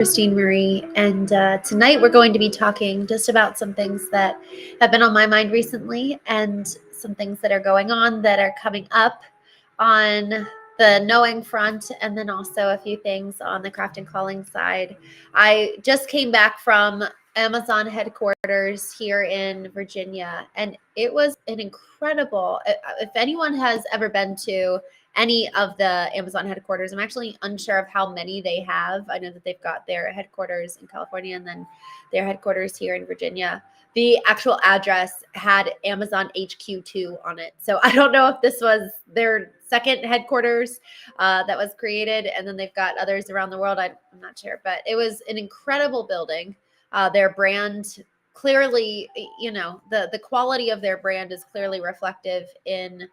Christine Marie, and tonight we're going to be talking just about some things that have been on my mind recently and some things that are going on that are coming up on the knowing front, and then also a few things on the craft and calling side. I just came back from Amazon headquarters here in Virginia, and it was an incredible, if anyone has ever been to any of the Amazon headquarters. I'm actually unsure of how many they have. I know that they've got their headquarters in California and then their headquarters here in Virginia. The actual address had Amazon HQ2 on it. So I don't know if this was their second headquarters that was created, and then they've got others around the world. I'm not sure, but it was an incredible building. Their brand clearly, the quality of their brand is clearly reflective in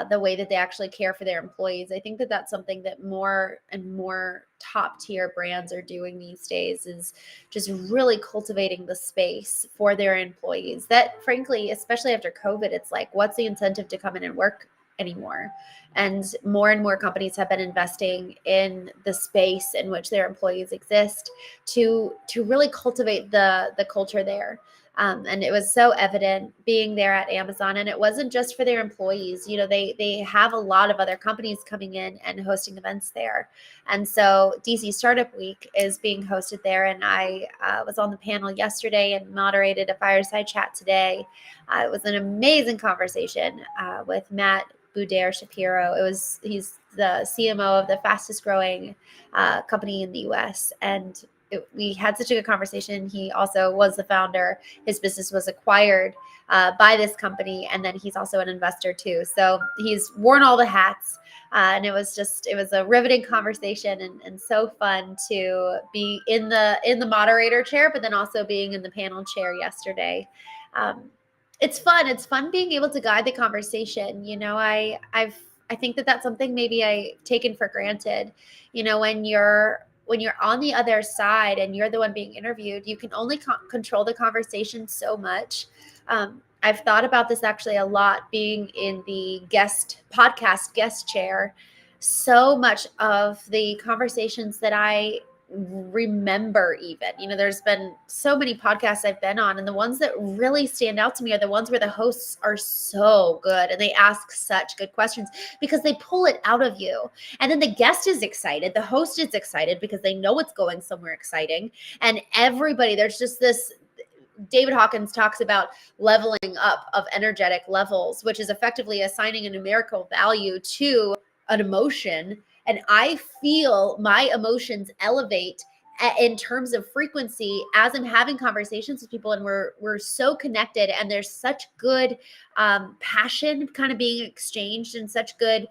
the way that they actually care for their employees. I think that that's something that more and more top tier brands are doing these days, is just really cultivating the space for their employees. That frankly, especially after COVID, it's like, what's the incentive to come in and work anymore? And more companies have been investing in the space in which their employees exist to really cultivate the culture there. And it was so evident being there at Amazon. And it wasn't just for their employees. They have a lot of other companies coming in and hosting events there. And so DC Startup Week is being hosted there. And I was on the panel yesterday and moderated a fireside chat today. It was an amazing conversation with Matt Boudère-Shapiro. He's the CMO of the fastest growing company in the US. And we had such a good conversation. He also was the founder. His business was acquired by this company, and then he's also an investor too. So he's worn all the hats, and it was a riveting conversation and so fun to be in the moderator chair, but then also being in the panel chair yesterday. It's fun. It's fun being able to guide the conversation. I think that that's something maybe I taken for granted. When you're on the other side and you're the one being interviewed, you can only control the conversation so much. I've thought about this actually a lot being in the podcast guest chair. So much of the conversations that I remember, even, there's been so many podcasts I've been on, and the ones that really stand out to me are the ones where the hosts are so good and they ask such good questions because they pull it out of you. And then the guest is excited, the host is excited because they know it's going somewhere exciting. And there's just this, David Hawkins talks about leveling up of energetic levels, which is effectively assigning a numerical value to an emotion. And I feel my emotions elevate in terms of frequency as I'm having conversations with people, and we're so connected, and there's such good passion kind of being exchanged and such good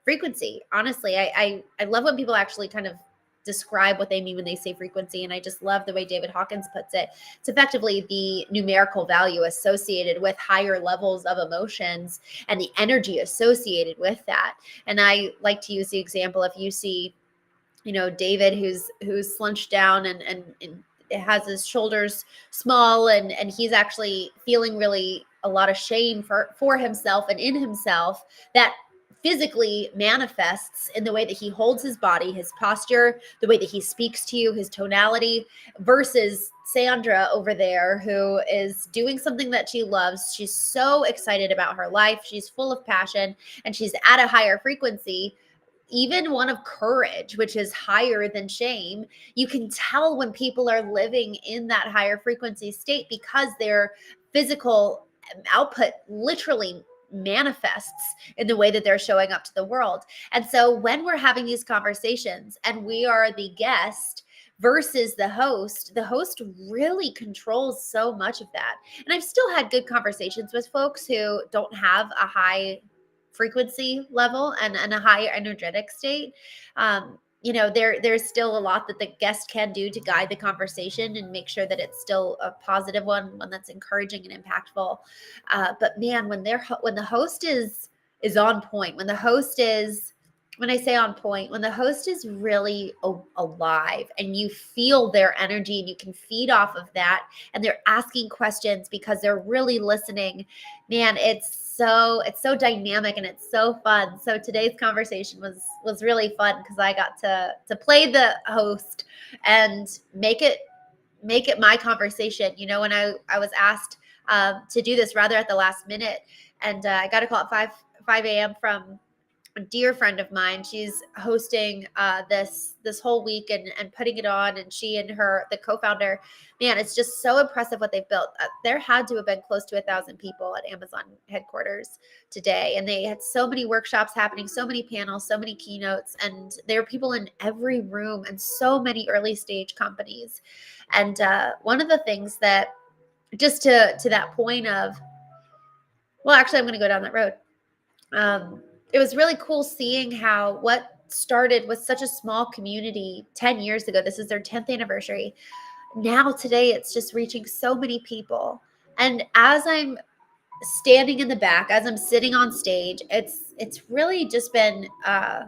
frequency. Honestly, I love when people actually kind of describe what they mean when they say frequency. And I just love the way David Hawkins puts it. It's effectively the numerical value associated with higher levels of emotions and the energy associated with that. And I like to use the example, if you see, David who's slunched down and has his shoulders small, and he's actually feeling really a lot of shame for himself and in himself, that physically manifests in the way that he holds his body, his posture, the way that he speaks to you, his tonality, versus Sandra over there, who is doing something that she loves. She's so excited about her life. She's full of passion, and she's at a higher frequency, even one of courage, which is higher than shame. You can tell when people are living in that higher frequency state because their physical output literally manifests in the way that they're showing up to the world. And so when we're having these conversations and we are the guest versus the host really controls so much of that. And I've still had good conversations with folks who don't have a high frequency level and a higher energetic state. There's still a lot that the guest can do to guide the conversation and make sure that it's still a positive one that's encouraging and impactful. But man, when the host is on point, when the host is when I say on point, when the host is really alive and you feel their energy and you can feed off of that, and they're asking questions because they're really listening, man, it's so dynamic and it's so fun. So today's conversation was really fun because I got to play the host and make it my conversation. When I was asked to do this rather at the last minute, and I got a call at 5 a.m. from a dear friend of mine. She's hosting this whole week and putting it on, and she and the co-founder, man, it's just so impressive what they've built. There had to have been close to 1,000 people at Amazon headquarters today, and they had so many workshops happening, so many panels, so many keynotes, and there are people in every room and so many early stage companies. And one of the things that, just to that point of, well, actually, I'm going to go down that road. It was really cool seeing how what started with such a small community 10 years ago, this is their 10th anniversary. Now today it's just reaching so many people. And as I'm standing in the back, as I'm sitting on stage, it's really just been, I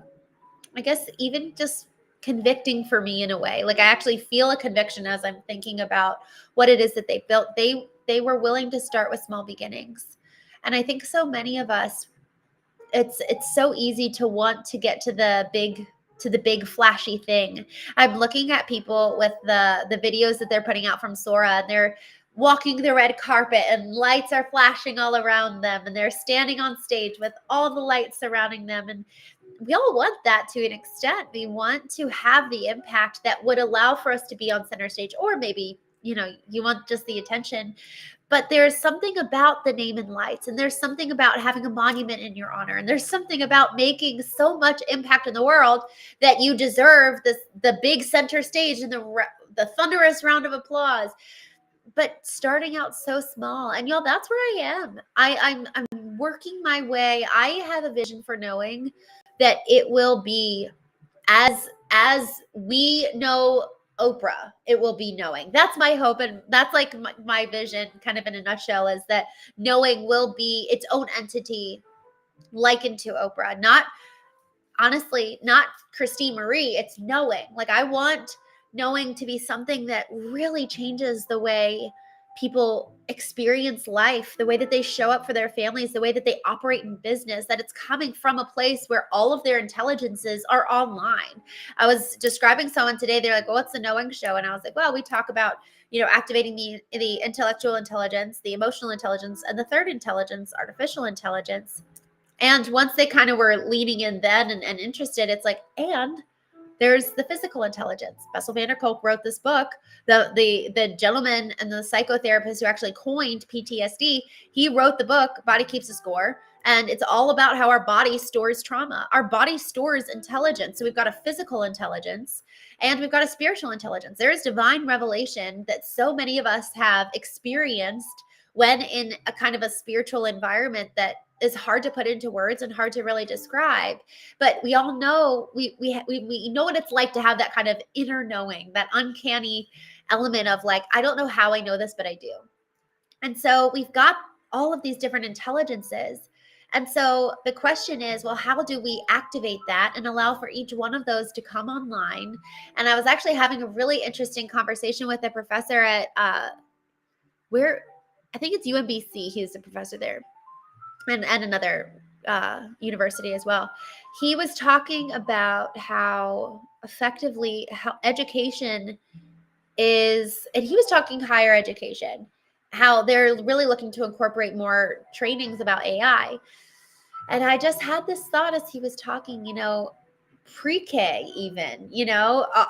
guess, even just convicting for me in a way. Like, I actually feel a conviction as I'm thinking about what it is that they built. They were willing to start with small beginnings. And I think so many of us, it's so easy to want to get to the big flashy thing. I'm looking at people with the videos that they're putting out from Sora, and they're walking the red carpet and lights are flashing all around them, and they're standing on stage with all the lights surrounding them. And we all want that to an extent. We want to have the impact that would allow for us to be on center stage, or maybe, you want just the attention. But there's something about the name and lights, and there's something about having a monument in your honor, and there's something about making so much impact in the world that you deserve the big center stage and the thunderous round of applause. But starting out so small, and y'all, that's where I am. I'm working my way. I have a vision for knowing that it will be as we know Oprah, it will be knowing. That's my hope. And that's like my vision, kind of in a nutshell, is that knowing will be its own entity, likened to Oprah. Not, honestly, not Christine Marie. It's knowing. Like, I want knowing to be something that really changes the way people experience life, the way that they show up for their families, the way that they operate in business, that it's coming from a place where all of their intelligences are online. I was describing someone today, they're like, well, what's the knowing show? And I was like, well, we talk about, activating the intellectual intelligence, the emotional intelligence, and the third intelligence, artificial intelligence. And once they kind of were leaning in then and interested, it's like, and there's the physical intelligence. Bessel van der Kolk wrote this book. The gentleman and the psychotherapist who actually coined PTSD, he wrote the book, Body Keeps a Score. And it's all about how our body stores trauma. Our body stores intelligence. So we've got a physical intelligence and we've got a spiritual intelligence. There is divine revelation that so many of us have experienced when in a kind of a spiritual environment that is hard to put into words and hard to really describe. But we all know, we know what it's like to have that kind of inner knowing, that uncanny element of like, I don't know how I know this, but I do. And so we've got all of these different intelligences. And so the question is, well, how do we activate that and allow for each one of those to come online? And I was actually having a really interesting conversation with a professor at I think it's UMBC. He's a professor there, and another university as well. He was talking about how effectively how education is, and he was talking higher education, how they're really looking to incorporate more trainings about AI. And I just had this thought as he was talking, pre-K even,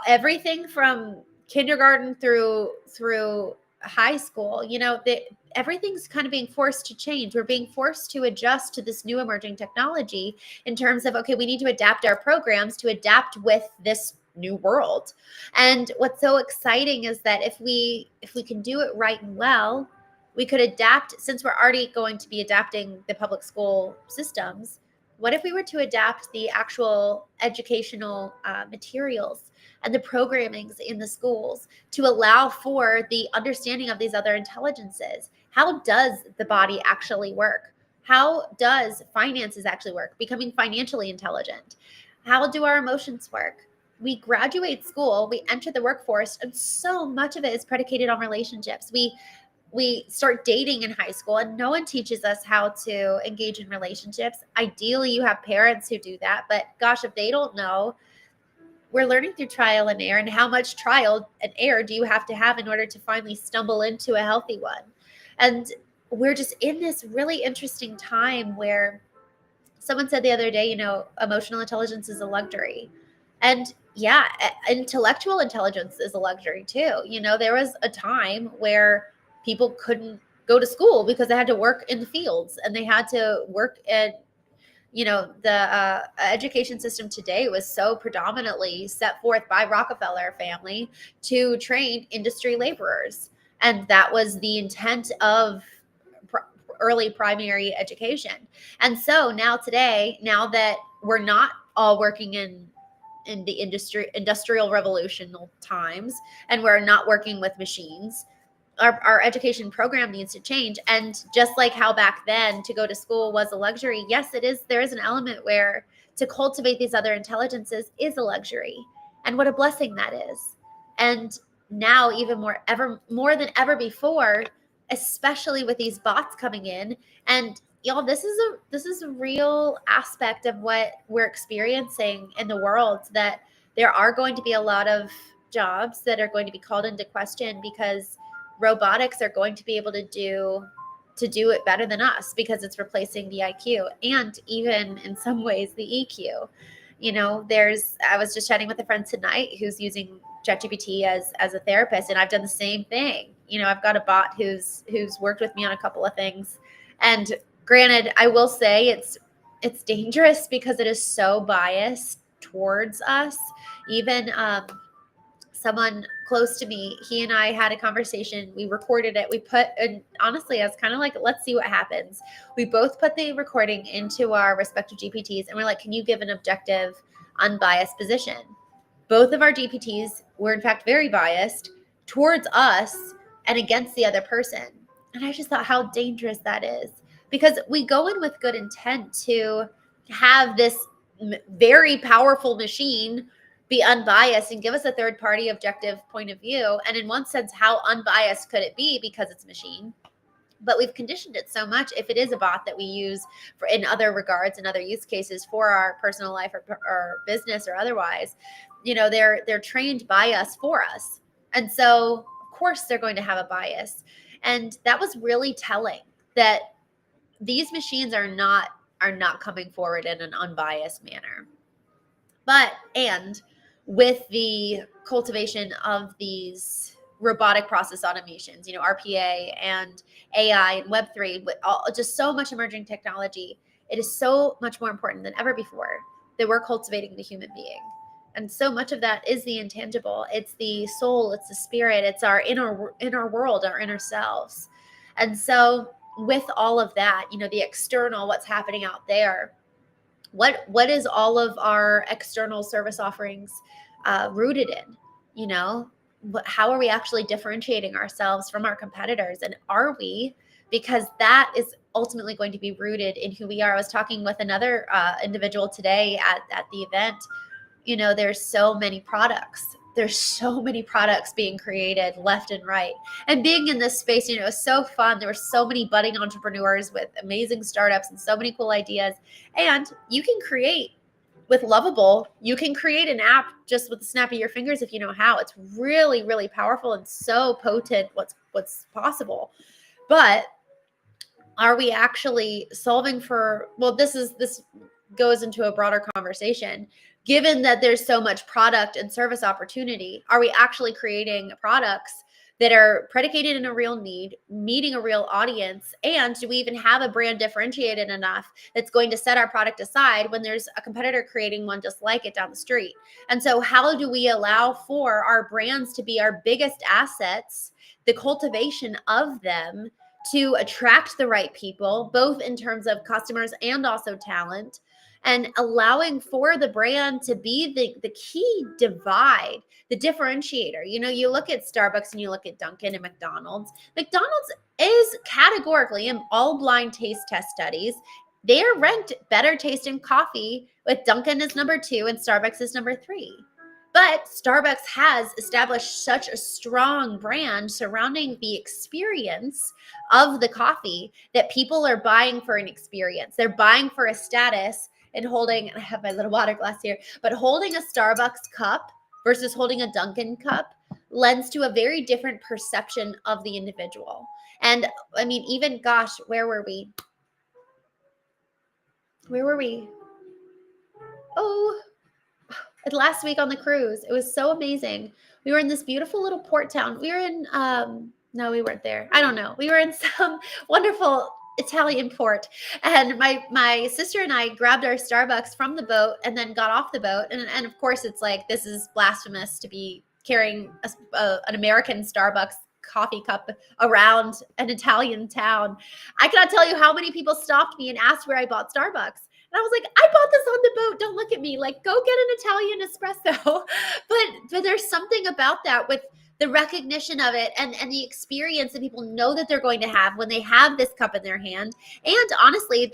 everything from kindergarten through high school, everything's kind of being forced to change. We're being forced to adjust to this new emerging technology in terms of, okay, we need to adapt our programs to adapt with this new world. And what's so exciting is that if we can do it right and well, we could adapt. Since we're already going to be adapting the public school systems, what if we were to adapt the actual educational materials and the programmings in the schools to allow for the understanding of these other intelligences? How does the body actually work? How does finances actually work? Becoming financially intelligent. How do our emotions work? We graduate school, we enter the workforce, and so much of it is predicated on relationships. We start dating in high school, and no one teaches us how to engage in relationships. Ideally, you have parents who do that, but gosh, if they don't know, we're learning through trial and error. And how much trial and error do you have to have in order to finally stumble into a healthy one? And we're just in this really interesting time where someone said the other day, emotional intelligence is a luxury. And yeah, intellectual intelligence is a luxury too. There was a time where people couldn't go to school because they had to work in the fields, and they had to work at, the education system today was so predominantly set forth by Rockefeller family to train industry laborers. And that was the intent of early primary education. And so now today, now that we're not all working in the industrial revolutional times, and we're not working with machines, our education program needs to change. And just like how back then to go to school was a luxury, yes, it is. There is an element where to cultivate these other intelligences is a luxury, and what a blessing that is. And now even more than ever before, especially with these bots coming in. And y'all, this is a real aspect of what we're experiencing in the world, that there are going to be a lot of jobs that are going to be called into question because robotics are going to be able to do it better than us, because it's replacing the IQ and even in some ways the EQ. I was just chatting with a friend tonight who's using ChatGPT as a therapist, and I've done the same thing. I've got a bot who's worked with me on a couple of things. And granted, I will say it's dangerous because it is so biased towards us. Even someone close to me, he and I had a conversation. We recorded it. We put, and honestly, I was kind of like, let's see what happens. We both put the recording into our respective GPTs, and we're like, can you give an objective, unbiased position? Both of our GPTs were in fact very biased towards us and against the other person. And I just thought how dangerous that is, because we go in with good intent to have this very powerful machine be unbiased and give us a third party objective point of view. And in one sense, how unbiased could it be because it's a machine? But we've conditioned it so much, if it is a bot that we use for in other regards and other use cases for our personal life or business or otherwise, they're trained by us for us. And so of course they're going to have a bias. And that was really telling, that these machines are not coming forward in an unbiased manner. And with the cultivation of these robotic process automations, RPA and AI and Web3, with just so much emerging technology, it is so much more important than ever before that we're cultivating the human being. And so much of that is the intangible. It's the soul, it's the spirit, it's our inner world, our inner selves. And so with all of that, the external, what's happening out there, what is all of our external service offerings rooted in? How are we actually differentiating ourselves from our competitors? And are we? Because that is ultimately going to be rooted in who we are. I was talking with another individual today at the event. There's so many products. There's so many products being created left and right. And being in this space, it was so fun. There were so many budding entrepreneurs with amazing startups and so many cool ideas. And you can create with Lovable, you can create an app just with the snap of your fingers if you know how. It's really, really powerful and so potent what's possible. But are we actually solving for, well, this goes into a broader conversation. Given that there's so much product and service opportunity, are we actually creating products that are predicated in a real need, meeting a real audience? And do we even have a brand differentiated enough that's going to set our product aside when there's a competitor creating one just like it down the street? And so how do we allow for our brands to be our biggest assets, the cultivation of them, to attract the right people, both in terms of customers and also talent, and allowing for the brand to be the key divide, the differentiator? You look at Starbucks and you look at Dunkin' and McDonald's. McDonald's is categorically, in all blind taste test studies, they are ranked better tasting coffee with Dunkin' is number 2 and Starbucks is number 3. But Starbucks has established such a strong brand surrounding the experience of the coffee that people are buying for an experience. They're buying for a status and holding, I have my little water glass here, but holding a Starbucks cup versus holding a Dunkin' cup lends to a very different perception of the individual. And I mean, even, gosh, where were we? Oh, last week on the cruise. It was so amazing. We were in this beautiful little port town. We were in, no, we weren't there. I don't know. We were in some wonderful Italian port, and my sister and I grabbed our Starbucks from the boat and then got off the boat. And of course, it's like, this is blasphemous to be carrying an American Starbucks coffee cup around an Italian town. I cannot tell you how many people stopped me and asked where I bought Starbucks. And I was like, I bought this on the boat. Don't look at me. Like, go get an Italian espresso. But there's something about that with the recognition of it and the experience that people know that they're going to have when they have this cup in their hand. And honestly,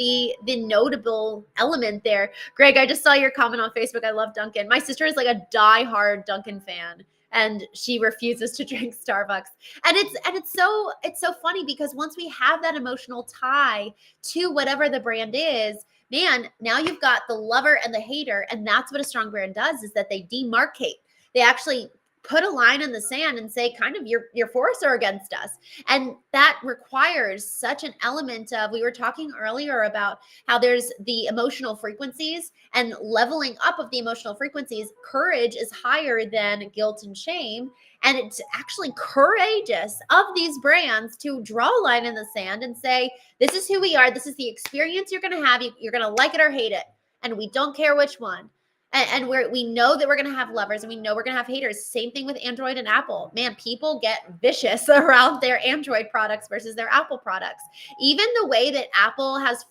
the notable element there. Greg, I just saw your comment on Facebook. I love Dunkin'. My sister is like a diehard Dunkin' fan, and she refuses to drink Starbucks. And it's so funny, because once we have that emotional tie to whatever the brand is, man, now you've got the lover and the hater. And that's what a strong brand does, is that they demarcate. They actually put a line in the sand and say, kind of, you're for us or against us. And that requires such an element of, we were talking earlier about how there's the emotional frequencies and leveling up of the emotional frequencies. Courage is higher than guilt and shame. And it's actually courageous of these brands to draw a line in the sand and say, this is who we are. This is the experience you're going to have. You're going to like it or hate it. And we don't care which one. And we know that we're going to have lovers, and we know we're going to have haters. Same thing with Android and Apple. Man, people get vicious around their Android products versus their Apple products. Even the way that Apple has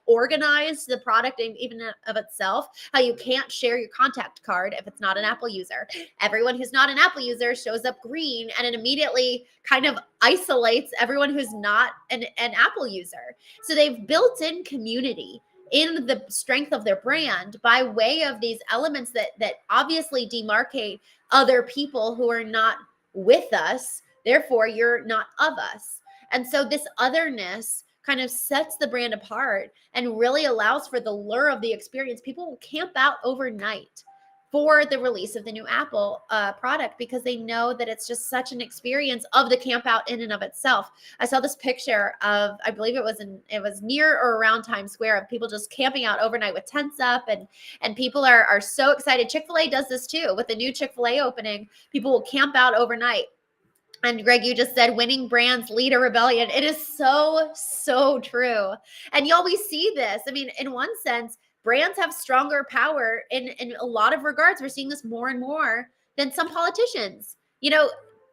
organized the product even of itself, how you can't share your contact card if it's not an Apple user. Everyone who's not an Apple user shows up green, and it immediately kind of isolates everyone who's not an Apple user. So they've built in community in the strength of their brand by way of these elements that obviously demarcate other people who are not with us. Therefore, you're not of us. And so this otherness kind of sets the brand apart and really allows for the lure of the experience. People will camp out overnight for the release of the new Apple product, because they know that it's just such an experience of the camp out in and of itself. I saw this picture of, I believe it was near or around Times Square, of people just camping out overnight with tents up, and people are so excited. Chick-fil-A does this too with the new Chick-fil-A opening. People will camp out overnight. And Greg, you just said winning brands lead a rebellion. It is so true. And y'all, we see this. I mean, in one sense, brands have stronger power in a lot of regards. We're seeing this more and more than some politicians.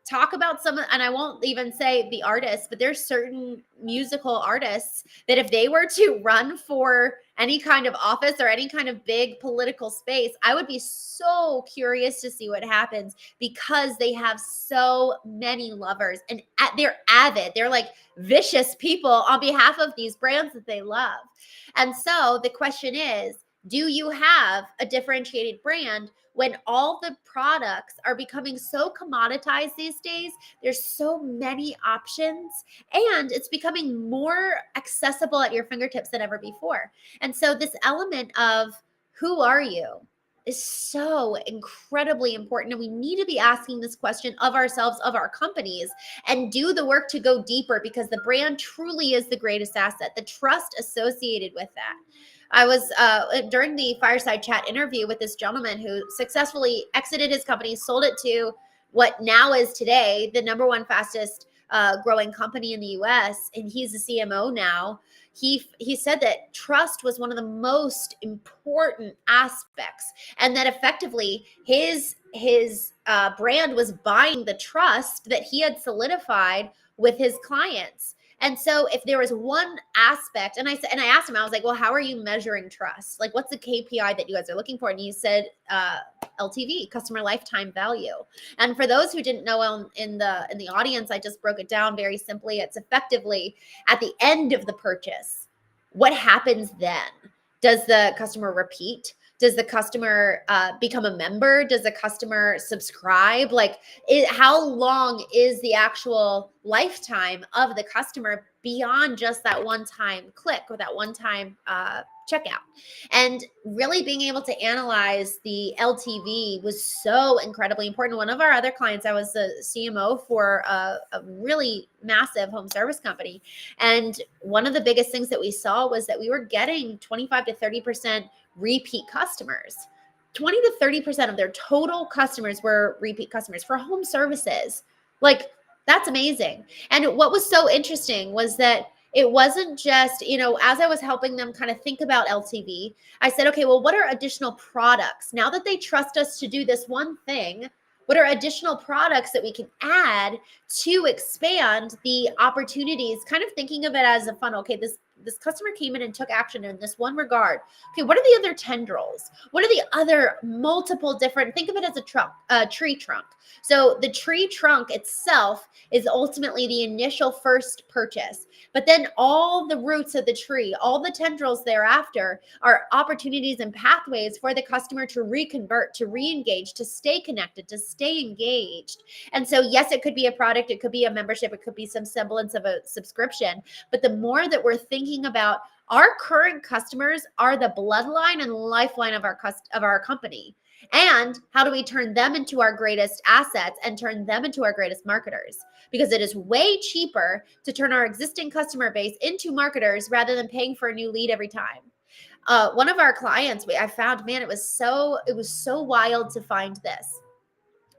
Talk about some, and I won't even say the artists, but there's certain musical artists that if they were to run for any kind of office or any kind of big political space, I would be so curious to see what happens, because they have so many lovers, and they're avid. They're like vicious people on behalf of these brands that they love. And so the question is, do you have a differentiated brand when all the products are becoming so commoditized these days? There's so many options, and it's becoming more accessible at your fingertips than ever before. And so this element of who are you is so incredibly important. And we need to be asking this question of ourselves, of our companies, and do the work to go deeper, because the brand truly is the greatest asset, the trust associated with that. I was during the fireside chat interview with this gentleman who successfully exited his company, sold it to what now is today the number one fastest growing company in the US, and he's the CMO now. He said that trust was one of the most important aspects, and that effectively his brand was buying the trust that he had solidified with his clients. And so if there was one aspect, and I asked him, I was like, well, how are you measuring trust? Like, what's the KPI that you guys are looking for? And he said, LTV, customer lifetime value. And for those who didn't know, in the audience, I just broke it down very simply. It's effectively at the end of the purchase. What happens then? Does the customer repeat? Does the customer become a member? Does the customer subscribe? Like, how long is the actual lifetime of the customer beyond just that one-time click or that one-time checkout? And really being able to analyze the LTV was so incredibly important. One of our other clients, I was the CMO for a really massive home service company. And one of the biggest things that we saw was that we were getting 25 to 30% repeat customers. 20 to 30% of their total customers were repeat customers for home services. Like, that's amazing. And what was so interesting was that it wasn't just, as I was helping them kind of think about LTV, I said, okay, well, what are additional products? Now that they trust us to do this one thing, what are additional products that we can add to expand the opportunities? Kind of thinking of it as a funnel. Okay, this customer came in and took action in this one regard. Okay, what are the other tendrils? What are the other multiple different, think of it as a tree trunk. So the tree trunk itself is ultimately the initial first purchase. But then all the roots of the tree, all the tendrils thereafter are opportunities and pathways for the customer to reconvert, to re-engage, to stay connected, to stay engaged. And so, yes, it could be a product, it could be a membership, it could be some semblance of a subscription. But the more that we're thinking about our current customers are the bloodline and lifeline of our company. And how do we turn them into our greatest assets and turn them into our greatest marketers? Because it is way cheaper to turn our existing customer base into marketers rather than paying for a new lead every time. One of our clients, I found, man, it was so wild to find this.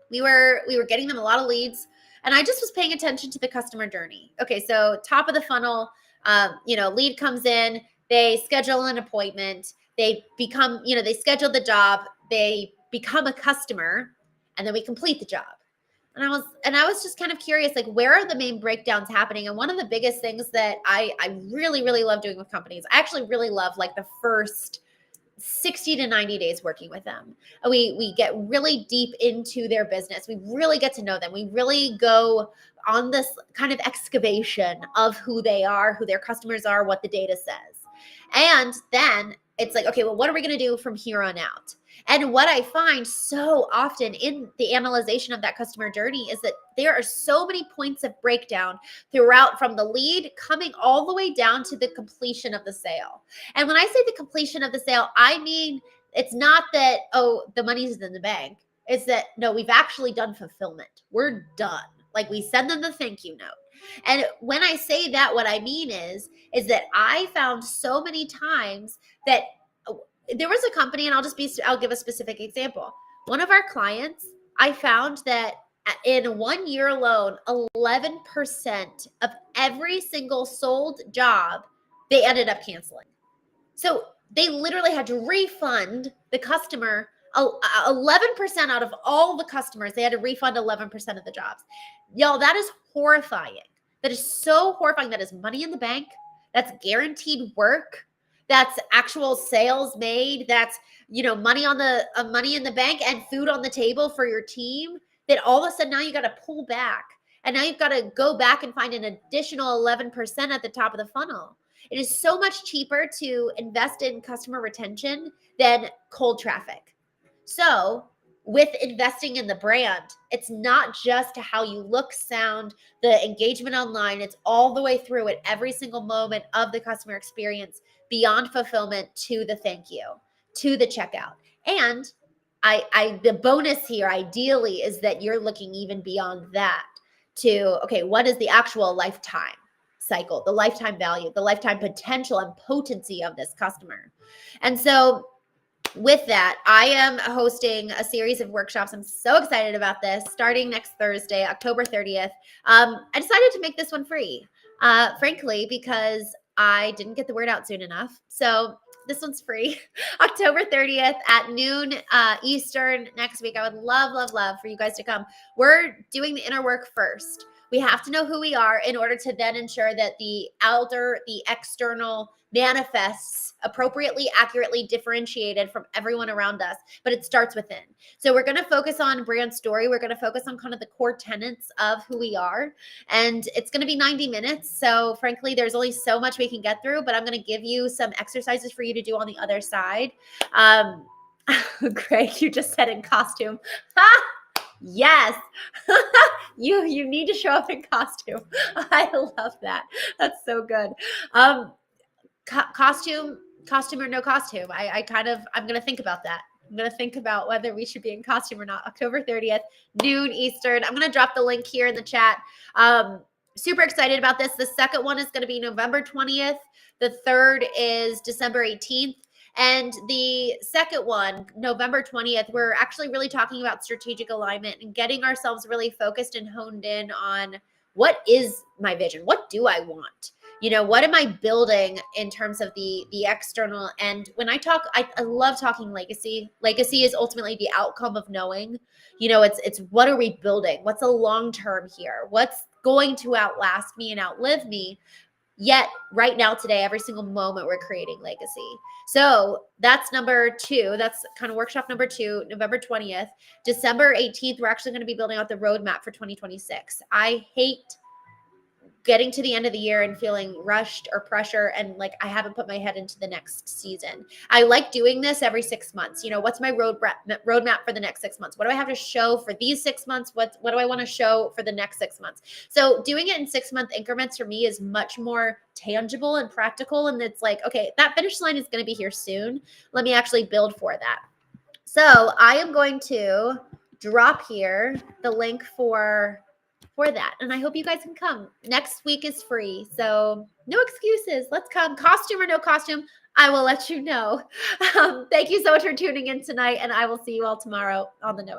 We were getting them a lot of leads, and I just was paying attention to the customer journey. Okay, so top of the funnel, lead comes in, they schedule an appointment, they become, they schedule the job, they become a customer, and then we complete the job. And I was just kind of curious, like, where are the main breakdowns happening? And one of the biggest things that I really, really love doing with companies, I actually really love like the first 60 to 90 days working with them. We get really deep into their business. We really get to know them. We really go on this kind of excavation of who they are, who their customers are, what the data says. And then it's like, okay, well, what are we going to do from here on out? And what I find so often in the analyzation of that customer journey is that there are so many points of breakdown throughout, from the lead coming all the way down to the completion of the sale. And when I say the completion of the sale, I mean, it's not that, oh, the money's in the bank. It's that, no, we've actually done fulfillment. We're done. Like, we send them the thank you note. And when I say that, what I mean is that I found so many times that there was a company, and I'll give a specific example. One of our clients, I found that in 1 year alone, 11% of every single sold job, they ended up canceling. So they literally had to refund the customer 11% out of all the customers. They had to refund 11% of the jobs. Y'all, that is horrifying. That is so horrifying. That is money in the bank. That's guaranteed work. That's actual sales made. That's, money in the bank and food on the table for your team, that all of a sudden now you got to pull back. And now you've got to go back and find an additional 11% at the top of the funnel. It is so much cheaper to invest in customer retention than cold traffic. So with investing in the brand, it's not just how you look, sound, the engagement online. It's all the way through at every single moment of the customer experience, beyond fulfillment to the thank you, to the checkout. And the bonus here ideally is that you're looking even beyond that to, okay, what is the actual lifetime cycle, the lifetime value, the lifetime potential and potency of this customer. And so with that, I am hosting a series of workshops. I'm so excited about this, starting next Thursday, October 30th. I decided to make this one free, frankly, because I didn't get the word out soon enough. So this one's free, October 30th at noon Eastern next week. I would love, love, love for you guys to come. We're doing the inner work first. We have to know who we are in order to then ensure that the external manifests appropriately, accurately differentiated from everyone around us, but it starts within. So we're going to focus on brand story. We're going to focus on kind of the core tenets of who we are, and it's going to be 90 minutes. So frankly, there's only so much we can get through, but I'm going to give you some exercises for you to do on the other side. Greg, you just said in costume. Ha! Yes. You need to show up in costume. I love that. That's so good. Costume or no costume. I'm going to think about that. I'm going to think about whether we should be in costume or not. October 30th, noon Eastern. I'm going to drop the link here in the chat. Super excited about this. The second one is going to be November 20th. The third is December 18th. And the second one, November 20th, we're actually really talking about strategic alignment and getting ourselves really focused and honed in on what is my vision? What do I want? What am I building in terms of the external? And when I talk, I love talking legacy. Legacy is ultimately the outcome of knowing. It's what are we building? What's a long term here? What's going to outlast me and outlive me? Yet right now, today, every single moment, we're creating legacy. So that's number 2. That's kind of workshop number 2, November 20th. December 18th, we're actually going to be building out the roadmap for 2026. I hate getting to the end of the year and feeling rushed or pressure and like I haven't put my head into the next season. I like doing this every 6 months. What's my roadmap for the next 6 months? What do I have to show for these 6 months? What do I want to show for the next 6 months? So doing it in 6-month increments for me is much more tangible and practical. And it's like, okay, that finish line is going to be here soon. Let me actually build for that. So I am going to drop here the link for that. And I hope you guys can come. Next week is free. So no excuses. Let's come. Costume or no costume, I will let you know. Thank you so much for tuning in tonight. And I will see you all tomorrow on the Note.